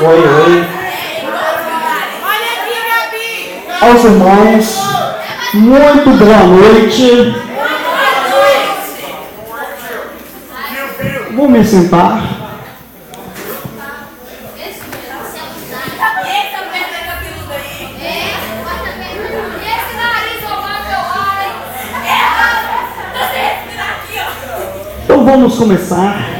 Oi. Aos irmãos, muito boa noite. Vou me sentar. Então vamos começar.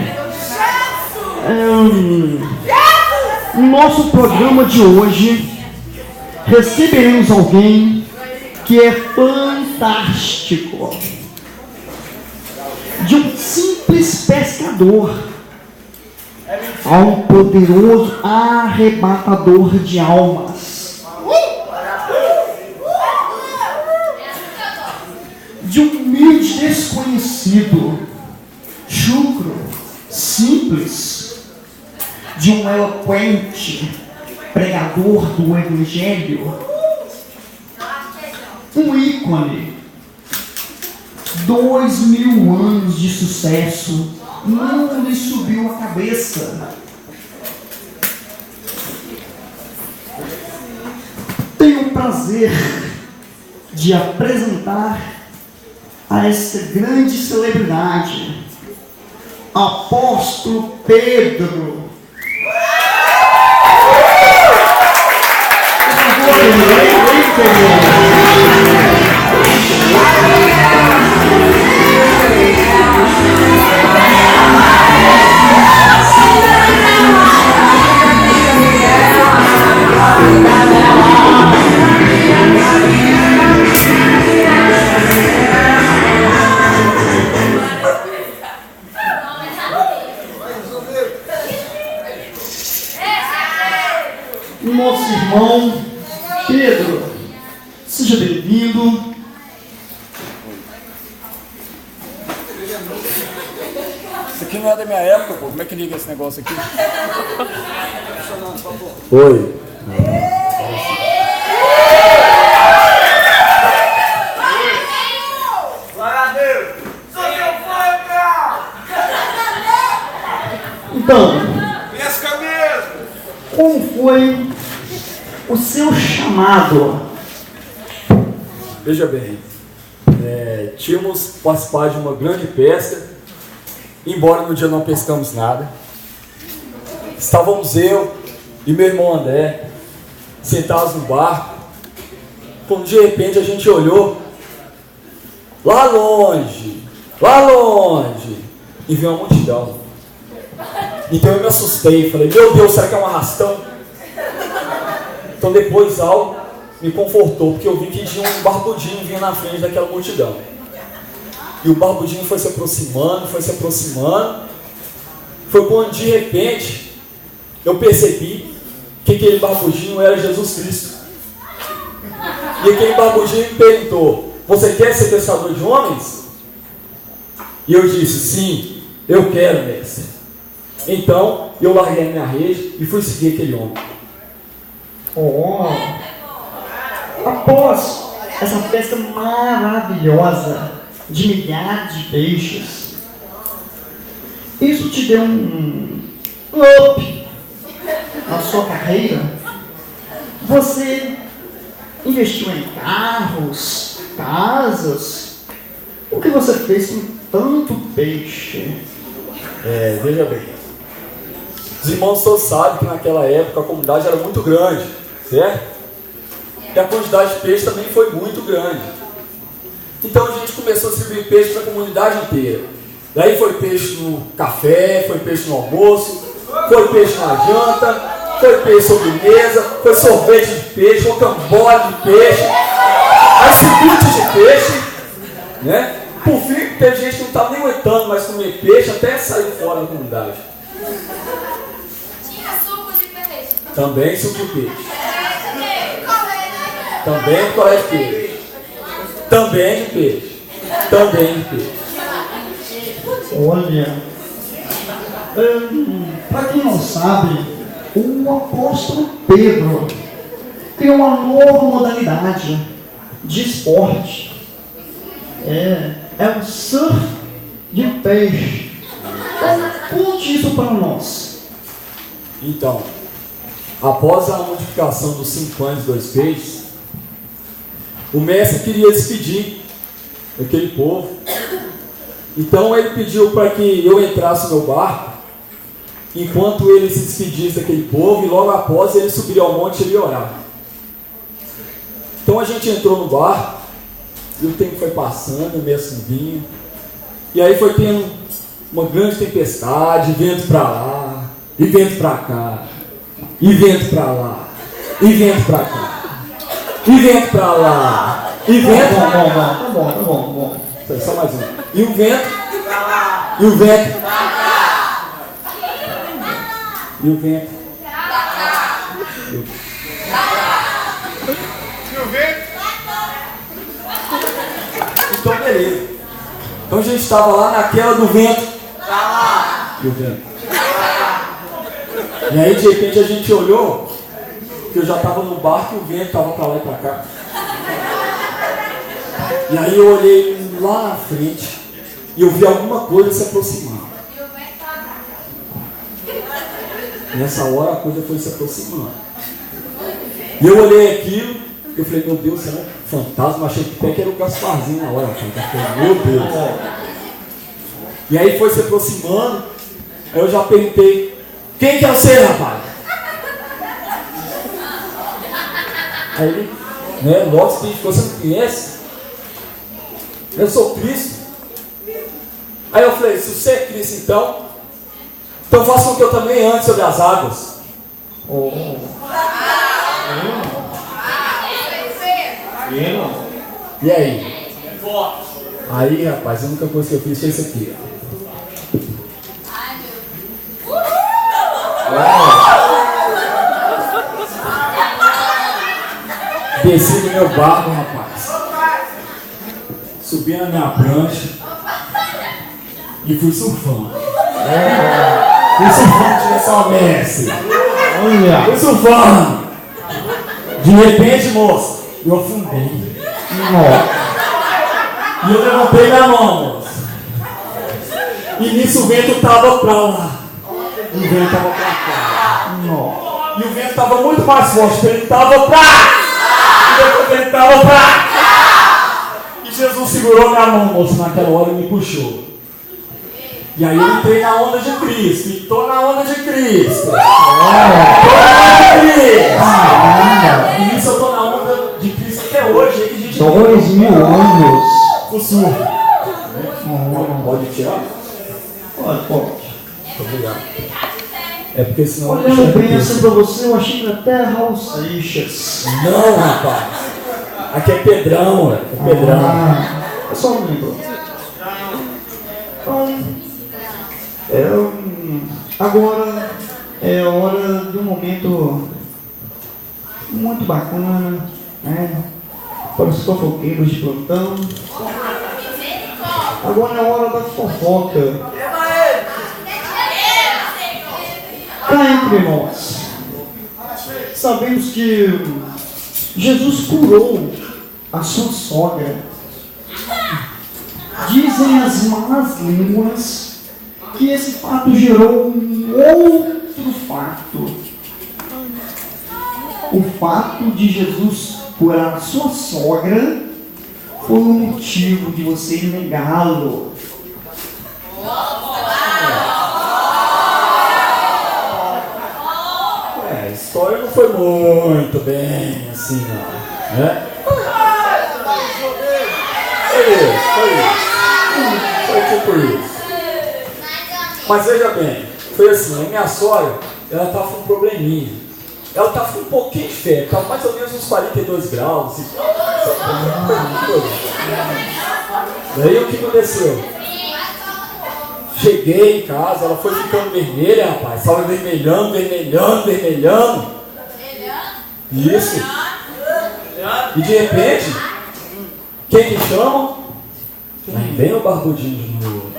No nosso programa de hoje, receberemos alguém que é fantástico. De um simples pescador a um poderoso arrebatador de almas. De um humilde desconhecido, chucro, simples, de um eloquente pregador do Evangelho, um ícone, 2000 anos de sucesso, não lhe subiu a cabeça. Tenho o prazer de apresentar a essa grande celebridade, Apóstolo Pedro. Nosso irmão Pedro, seja bem-vindo. Isso aqui não é da minha época, pô. Como é que liga esse negócio aqui? Oi. Glória a Deus! Sou seu fã, cara! Então, Pesca mesmo! como foi o seu chamado? Veja bem, tínhamos participado de uma grande pesca, embora no dia não pescamos nada. Estávamos eu e meu irmão André sentados no barco, quando de repente a gente olhou lá longe, e viu uma multidão. Então eu me assustei, falei, meu Deus, será que é um arrastão? Então depois algo me confortou, porque eu vi que tinha um barbudinho vindo na frente daquela multidão. E o barbudinho foi se aproximando, foi quando de repente eu percebi que aquele barbudinho era Jesus Cristo. E aquele barbudinho me perguntou, você quer ser pescador de homens? E eu disse, sim, eu quero, mestre. Então eu larguei a minha rede e fui seguir aquele homem. Após essa pesca maravilhosa de milhares de peixes, isso te deu um up na sua carreira? Você investiu em carros, casas? O que você fez com tanto peixe? Veja bem, os irmãos todos sabem que naquela época a comunidade era muito grande, certo? E a quantidade de peixe também foi muito grande. Então a gente começou a servir peixe para a comunidade inteira. Daí foi peixe no café, foi peixe no almoço, foi peixe na janta, foi peixe sobremesa, foi sorvete de peixe, rocambole de peixe, açucute de peixe, né? Por fim, teve gente que não estava nem aguentando mais comer peixe até sair fora da comunidade. Tinha suco de peixe. Também suco de peixe. Também picolé de peixe. Também de peixe. Também de peixe. Olha, para quem não sabe, o apóstolo Pedro criou uma nova modalidade de esporte. É o surf de peixe. Então, conte isso para nós. Então, após a multiplicação dos 5 pães e 2 peixes, o mestre queria despedir daquele povo. Então ele pediu para que eu entrasse no barco, enquanto ele se despedisse daquele povo, e logo após ele subiria ao monte e ele orar. Então a gente entrou no barco, e o tempo foi passando, o mestre vinha, e aí foi tendo uma grande tempestade, vento para lá, e vento para cá, e vento para lá, e vento para cá, e vento para lá, e vento. Tá bom. Só mais um. E o vento. E o vento. E o vento. E o vento? Então, beleza. Então a gente estava lá naquela do vento. E o vento. E aí, de repente, a gente olhou, que eu já estava no barco e o vento estava para lá e para cá. E aí eu olhei lá na frente e eu vi alguma coisa se aproximar. Nessa hora a coisa foi se aproximando. E eu olhei aquilo, eu falei, meu Deus, será um fantasma? Achei que até que era o Gasparzinho na hora. Eu falei, meu Deus. E aí foi se aproximando, aí eu já perguntei, quem que é você, rapaz? Aí ele, logo se identificou, você não conhece? Eu sou Cristo. Aí eu falei, se você é Cristo então faça com que eu também ande sobre as águas. E aí? Aí, rapaz, a única coisa que eu fiz foi isso aqui. Desci do meu barco, rapaz. Subi na minha prancha e fui surfando. Fui surfando de direção Messi. Fui surfando. De repente, moço, eu afundei. E eu levantei minha mão, moço. E nisso o vento estava pra lá. E o vento estava pra cá. E o vento estava muito mais forte. Ele estava pra cá. E depois ele estava pra cá. Jesus segurou minha mão, moço, naquela hora e me puxou. E aí eu entrei na onda de Cristo. E tô na onda de Cristo. Tô na onda de Cristo. E isso eu tô na onda de Cristo até hoje. Aí que a gente 2000 anos. O surf. Pode tirar? Pode. Muito obrigado. É porque senão... Olhando bem assim pra você, eu achei que até Raul Seixas. Não, rapaz. Aqui é Pedrão, é Pedrão. É só um livro. Agora é hora de um momento muito bacana, né? Para os fofoqueiros de plantão. Agora é a hora da fofoca. Cá entre nós, sabemos que Jesus curou a sua sogra. Dizem as más línguas que esse fato gerou um outro fato. O fato de Jesus curar a sua sogra foi o motivo de você negá-lo. A história não foi muito bem assim, não. Né? Foi tipo isso. Mas veja bem, foi assim, a minha sogra, ela estava com um probleminha. Ela estava com um pouquinho de febre, estava mais ou menos uns 42 graus. Assim. Daí o que aconteceu? Cheguei em casa, ela foi ficando vermelha, rapaz. Estava vermelhando. Isso. E de repente, quem me chama? Aí vem o barbudinho de novo.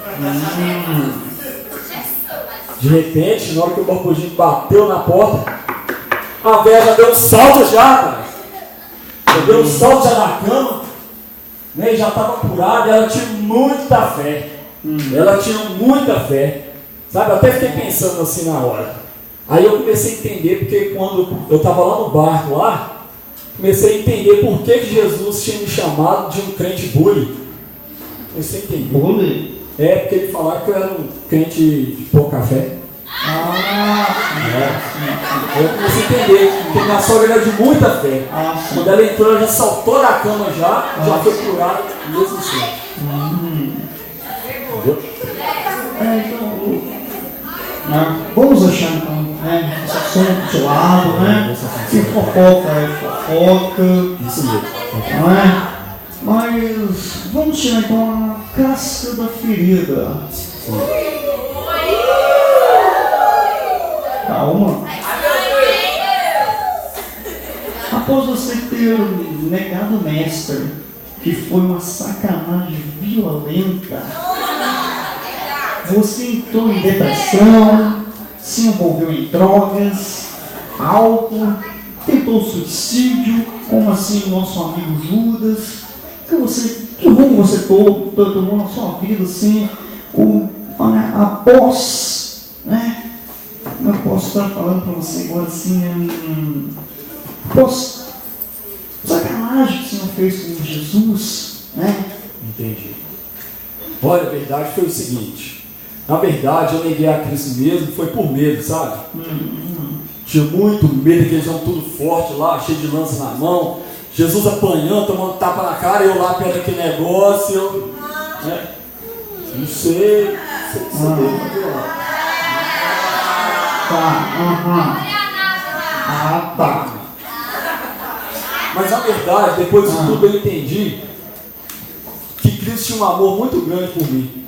De repente, na hora que o barbudinho bateu na porta, a velha já deu um salto já, rapaz. Já deu um salto já na cama, né? E já estava curada, ela tinha muita fé. Ela tinha muita fé. Sabe, eu até fiquei pensando assim na hora. Aí eu comecei a entender, porque quando eu estava lá no barco lá, comecei a entender por que Jesus tinha me chamado de um crente bully. Comecei a entender. Bully? É, porque ele falava que eu era um crente de pouca fé. Eu comecei a entender que minha sogra era de muita fé. Quando ela entrou, ela já saltou da cama já foi curada mesmo assim. Entendeu? Vamos deixar então, esse assunto de lado, né? Se fofoca é fofoca. Isso mesmo. Não é? Mas vamos tirar então a casca da ferida. Calma. Após você ter negado o mestre, que foi uma sacanagem violenta, você entrou em depressão, se envolveu em drogas, álcool, tentou suicídio, como assim o nosso amigo Judas. Que rumo você tomou na sua vida, assim, após, né? Eu posso estar falando para você agora assim, após sacanagem que o Senhor fez com Jesus, né? Entendi. Olha, a verdade foi o seguinte. Na verdade, eu neguei a Cristo mesmo, foi por medo, sabe? Tinha muito medo, que eles iam tudo forte lá, cheio de lança na mão. Jesus apanhando, tomando tapa na cara, e eu lá perto daquele negócio, né? Não sei. Tá. Mas na verdade, depois de tudo, eu entendi que Cristo tinha um amor muito grande por mim.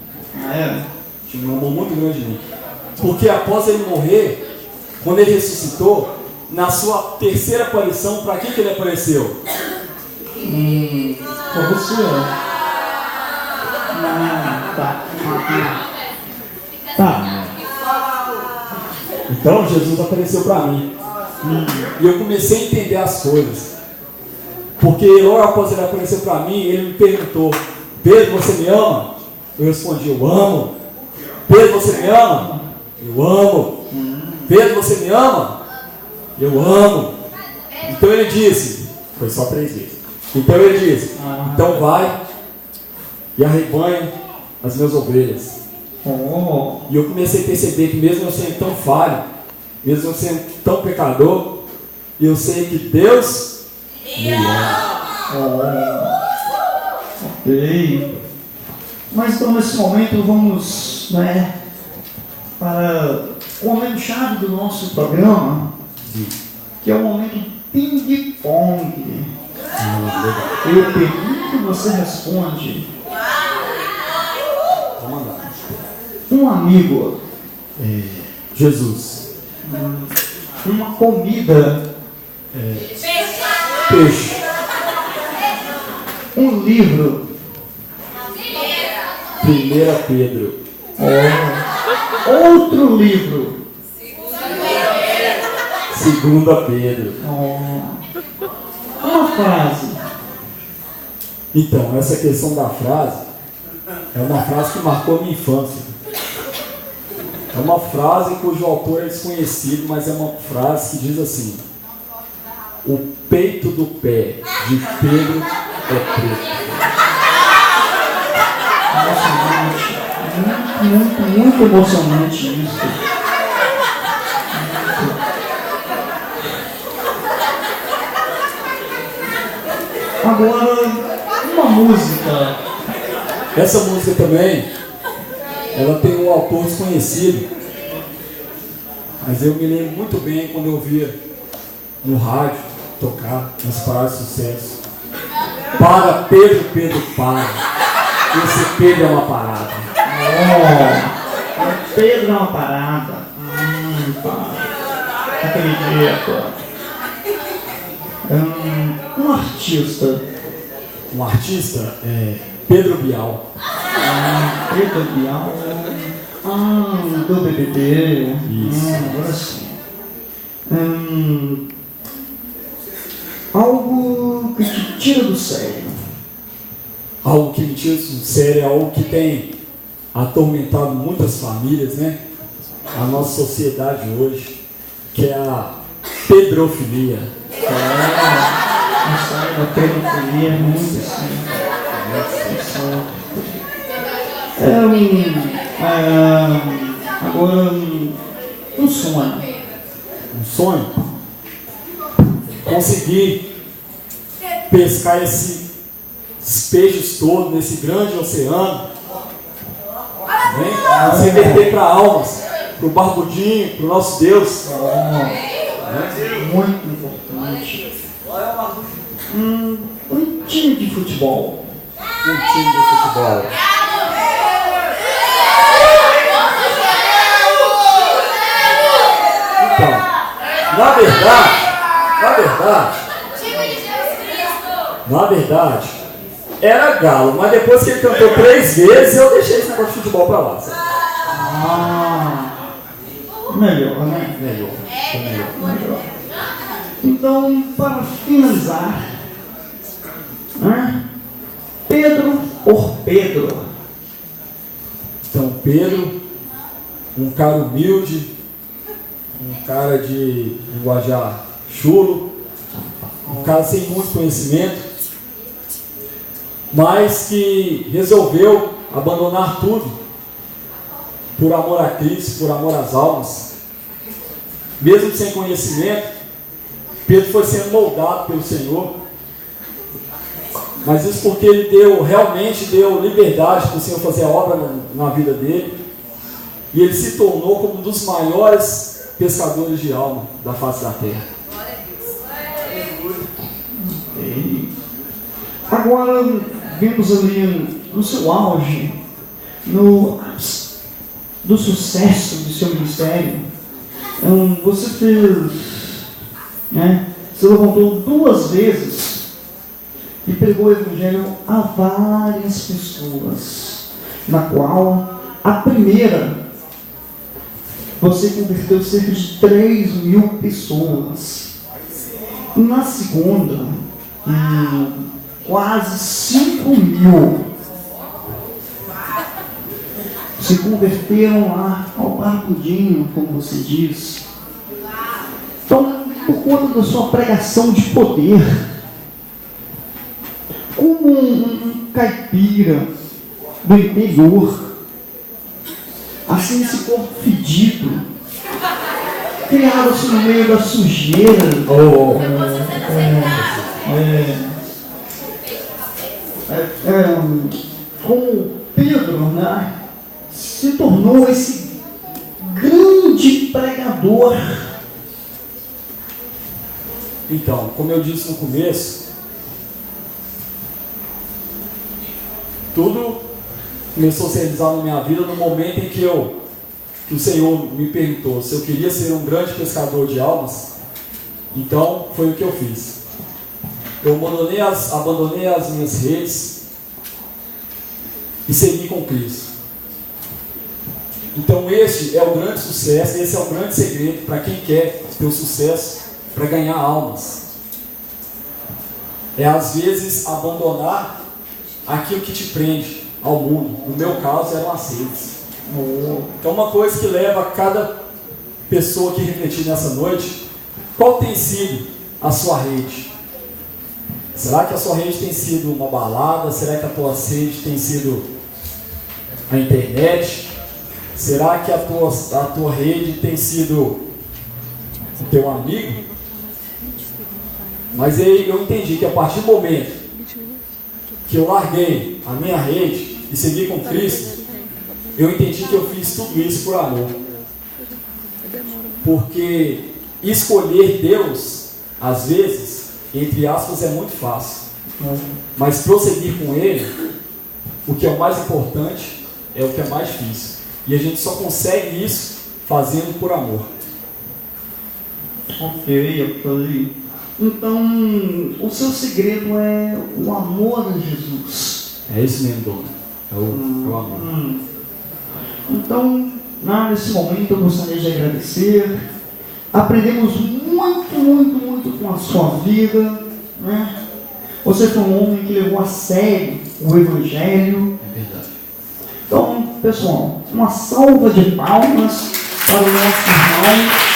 Tinha um amor muito grande de mim. Porque após ele morrer, quando ele ressuscitou, na sua terceira aparição, para que ele apareceu? Para você. Tá. Então Jesus apareceu para mim. E eu comecei a entender as coisas. Porque logo após ele aparecer para mim, ele me perguntou: Pedro, você me ama? Eu respondi: eu amo. Pedro, você me ama? Eu amo. Pedro, você me ama? Eu amo. Então ele disse, foi só 3 vezes. Então ele disse: então vai e arrebanha as minhas ovelhas. E eu comecei a perceber que mesmo eu sendo tão falho, mesmo eu sendo tão pecador, eu sei que Deus me ama. Ok. Mas então nesse momento vamos, né, para o momento chave do nosso programa, que é o momento ping-pong. Eu pergunto e você responde. Vamos mandar. Um amigo, Jesus. uma comida, Peixe. um livro, 1 Pedro. outro livro, 2 Pedro. uma frase. Então, essa questão da frase é uma frase que marcou a minha infância. É uma frase cujo autor é desconhecido, mas é uma frase que diz assim: o peito do pé de Pedro é preto. Muito emocionante isso. Agora, uma música. Essa música também, ela tem um autor desconhecido, mas eu me lembro muito bem quando eu via no rádio tocar nas paradas de sucesso. Para Pedro, Pedro para. Esse Pedro é uma parada. Pedro é uma parada. Acredito. Um artista. Um artista é Pedro Bial. Pedro Bial. Do BBB. Isso. Agora sim. Algo que te tira do sério. Algo que me tira do sério é algo que tem atormentado muitas famílias, né? A nossa sociedade hoje, que é a pedrofilia. A pedofilia é muito assim. Agora, um sonho. Um sonho? Conseguir pescar esses peixes todos nesse grande oceano, né? Se verter para almas, para o barbudinho, para o nosso Deus. Muito importante. Um time de futebol. Um time de futebol. Então, na verdade, era Galo, mas depois que ele cantou 3 vezes, eu deixei esse negócio de futebol pra lá. Melhor, né? Melhor. Então, para finalizar, Pedro por Pedro. Então, Pedro, um cara humilde, um cara de linguajar chulo, um cara sem muito conhecimento, mas que resolveu abandonar tudo por amor a Cristo, por amor às almas. Mesmo sem conhecimento, Pedro foi sendo moldado pelo Senhor, mas isso porque ele realmente deu liberdade para o Senhor fazer a obra na vida dele, e ele se tornou como um dos maiores pescadores de alma da face da terra. Agora vemos ali no seu auge, do sucesso do seu ministério, você fez, você levantou 2 vezes e pregou o evangelho a várias pessoas, na qual a primeira você converteu cerca de 3.000 pessoas. Na segunda, quase 5.000 se converteram lá ao barbudinho, como você diz. Então, por conta da sua pregação de poder, como um caipira do interior, assim esse corpo fedido, criado-se no meio da sujeira, como Pedro, se tornou esse grande pregador. Então, como eu disse no começo, tudo começou a se realizar na minha vida no momento em que o Senhor me perguntou se eu queria ser um grande pescador de almas. Então foi o que eu fiz. Eu abandonei as minhas redes e segui com Cristo. Então esse é o grande sucesso, esse é o grande segredo para quem quer ter o sucesso, para ganhar almas. É às vezes abandonar aquilo que te prende ao mundo. No meu caso eram as redes. Então uma coisa que leva cada pessoa que refletir nessa noite: qual tem sido a sua rede? Será que a sua rede tem sido uma balada? Será que a tua rede tem sido a internet? Será que a tua rede tem sido o teu amigo? Mas eu entendi que a partir do momento que eu larguei a minha rede e segui com Cristo, eu entendi que eu fiz tudo isso por amor. Porque escolher Deus, às vezes, entre aspas, é muito fácil. Mas prosseguir com Ele, o que é o mais importante, é o que é mais difícil. E a gente só consegue isso fazendo por amor. Ok. Então, o seu segredo é o amor a Jesus. É esse mesmo, Dom. É o amor. Então, nesse momento eu gostaria de agradecer. Aprendemos muito com a sua vida, né? Você foi um homem que levou a sério o Evangelho. É verdade. Então, pessoal, uma salva de palmas para o nosso irmão.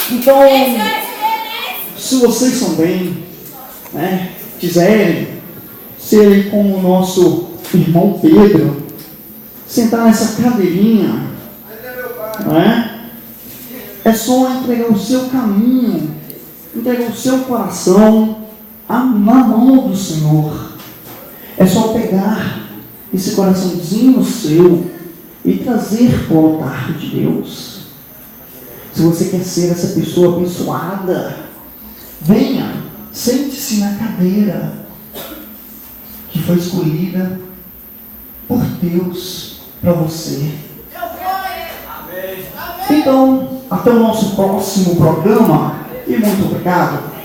Então, se vocês também, né, quiserem serem como o nosso irmão Pedro, sentar nessa cadeirinha, né, é só entregar o seu caminho, entregar o seu coração na mão do Senhor. É só pegar esse coraçãozinho seu e trazer para o altar de Deus. Se você quer ser essa pessoa abençoada, venha, sente-se na cadeira que foi escolhida por Deus para você. Então, até o nosso próximo programa e muito obrigado.